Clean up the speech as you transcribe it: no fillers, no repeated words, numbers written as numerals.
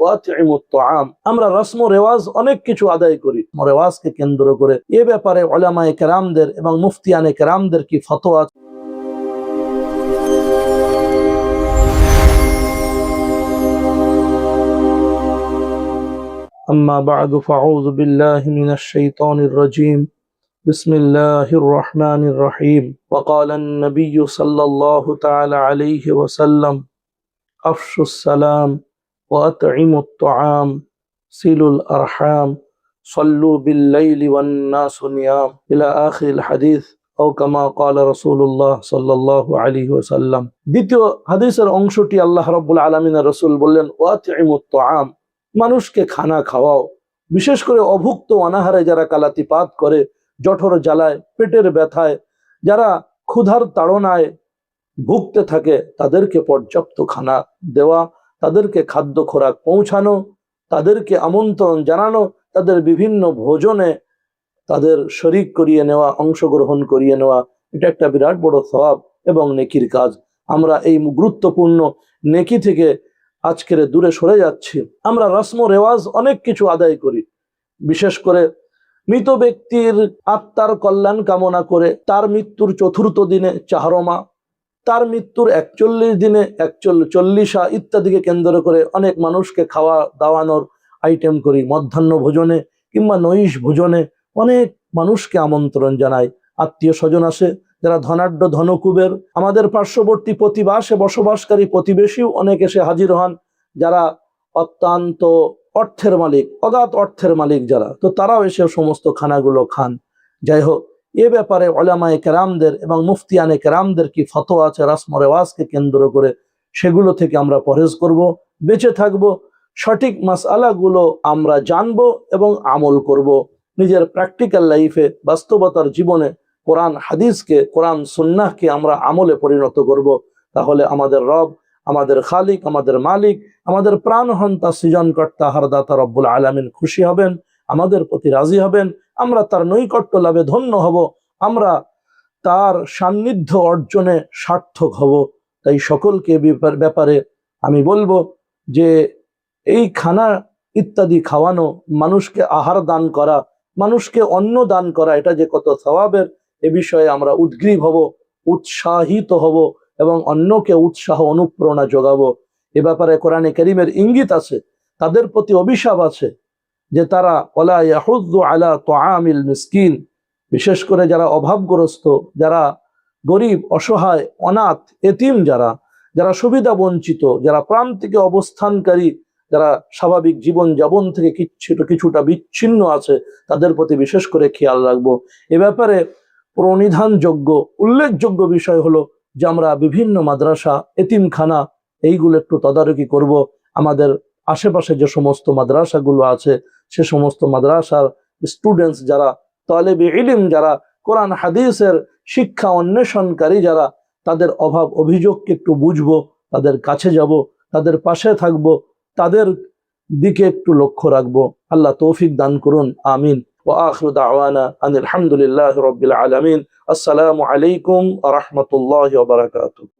ওয়াতিমুত তাআম। আমরা রসম ও রেওয়াজ অনেক কিছু আদায় করি, রেওয়াজকে কেন্দ্র করে। এ ব্যাপারে উলামায়ে কেরামদের এবং মুফতিয়ানে কেরামদের কি ফতোয়া। أما بعد فأعوذ بالله من الشيطان الرجيم بسم الله الرحمن الرحيم وقال النبي صلى الله تعالى عليه وسلم أفشوا السلام وأطعموا الطعام صلوا الأرحام صلوا بالليل والناس نيام إلى آخر الحديث أو كما قال رسول الله صلى الله عليه وسلم। দ্বিতীয় হাদিসের অংশটি আল্লাহ রাব্বুল আলামিনের রাসূল বললেন ওয়াতিমুত তাআম, মানুষকে খানা খাওয়াও। বিশেষ করে অভুক্ত অনাহারে যারা কালাতিপাত করে, জঠর জ্বালায়, পেটের ব্যথায়, যারা ক্ষুধার তাড়নায় ভুগতে থাকে, তাদেরকে পর্যাপ্ত খানা দেওয়া, তাদেরকে খাদ্য খোরাক পৌঁছানো, তাদেরকে আমন্ত্রণ জানানো, তাদের বিভিন্ন ভোজনে তাদের শরীক করিয়ে নেওয়া, অংশগ্রহণ করিয়ে নেওয়া, এটা একটা বিরাট বড় সওয়াব এবং নেকির কাজ। আমরা এই গুরুত্বপূর্ণ নেকি থেকে আজকের দূরে সরে যাচ্ছি। আমরা রসম রেওয়াজ অনেক কিছু আদায় করি, বিশেষ করে মৃত ব্যক্তির আত্মার কল্যাণ কামনা করে তার মৃত্যুর চতুর্থ দিনে চাহরমা, তার মৃত্যুর 41 দিনে 41 ইত্যাদিকে কেন্দ্র করে অনেক মানুষকে খাওয়া দাওয়ানোর আইটেম করি। মধ্যাহ্ন ভোজনে কিংবা নৈশ ভোজনে অনেক মানুষকে আমন্ত্রণ জানাই। আত্মীয় স্বজন আসে, যারা ধনাঢ্য ধনকুবের, আমাদের পার্শ্ববর্তী প্রতিবাসে বসবাসকারী প্রতিবেশীও অনেক এসে হাজির হন, যারা অত্যন্ত অর্থের মালিক, অগাধ অর্থের মালিক যারা, তো তারাও এসে সমস্ত খানাগুলো খান। যাই হোক, এ ব্যাপারে উলামায়ে কেরামদের এবং মুফতিয়ানে কেরামদের কি ফতোয়া আছে রসম রেওয়াজকে কেন্দ্র করে, সেগুলো থেকে আমরা পরহেজ করব, বেঁচে থাকব। সঠিক মাসআলাগুলো আমরা জানব এবং আমল করব। নিজের প্র্যাকটিক্যাল লাইফে, বাস্তবতার জীবনে কোরআন হাদিসকে, কোরআন সুন্নাহকে আমরা আমলে পরিণত করব। তাহলে আমাদের রব, আমাদের খালিক, আমাদের মালিক, আমাদের প্রাণহন্তা সৃজনকর্তা হারদাতা রব্বুল আলামিন খুশি হবেন, আমাদের প্রতি রাজি হবেন, আমরা তার নৈকট্য লাভে ধন্য হব, আমরা তার সান্নিধ্য অর্জনে সার্থক হব। তাই সকলকে ব্যাপারে আমি বলবো যে এই খানা ইত্যাদি খাওয়ানো, মানুষকে আহার দান করা, মানুষকে অন্ন দান করা, এটা যে কত সওয়াবের, এ বিষয়ে আমরা উদ্গ্রীব হব, উৎসাহিত হব এবং অন্যকে উৎসাহ অনুপ্রেরণা যোগাবো। এ ব্যাপারে কোরআনে কারীমের ইঙ্গিত আছে, তাদের প্রতি অভিশাপ আছে যে তারা ওয়ালা ইয়াহুয্যু আলা তুআমিল মিসকিন, বিশেষ করে যারা অভাবগ্রস্ত, যারা গরিব, অসহায়, অনাথ, এতিম, যারা সুবিধা বঞ্চিত, যারা প্রান্তিকে অবস্থানকারী, যারা স্বাভাবিক জীবন যাপন থেকে কিছুটা বিচ্ছিন্ন আছে, তাদের প্রতি বিশেষ করে খেয়াল রাখবো। এ ব্যাপারে প্রণিধানযোগ্য উল্লেখযোগ্য বিষয় হলো যে আমরা বিভিন্ন মাদ্রাসা, এতিমখানা, এইগুলো একটু তদারকি করব। আমাদের আশেপাশে যে সমস্ত মাদ্রাসাগুলো আছে, সে সমস্ত মাদ্রাসার স্টুডেন্টস যারা, তালেবে ইলম যারা, কোরআন হাদিসের শিক্ষা অন্বেষণকারী যারা, তাদের অভাব অভিযোগকে একটু বুঝবো, তাদের কাছে যাব, তাদের পাশে থাকবো, তাদের দিকে একটু লক্ষ্য রাখবো। আল্লাহ তৌফিক দান করুন, আমিন। ওয়া আখিরু দাওয়ানা আনিল হামদুলিল্লাহি রাব্বিল আলামিন। আসসালামু আলাইকুম ওয়া রাহমাতুল্লাহি ওয়া বারাকাতুহু।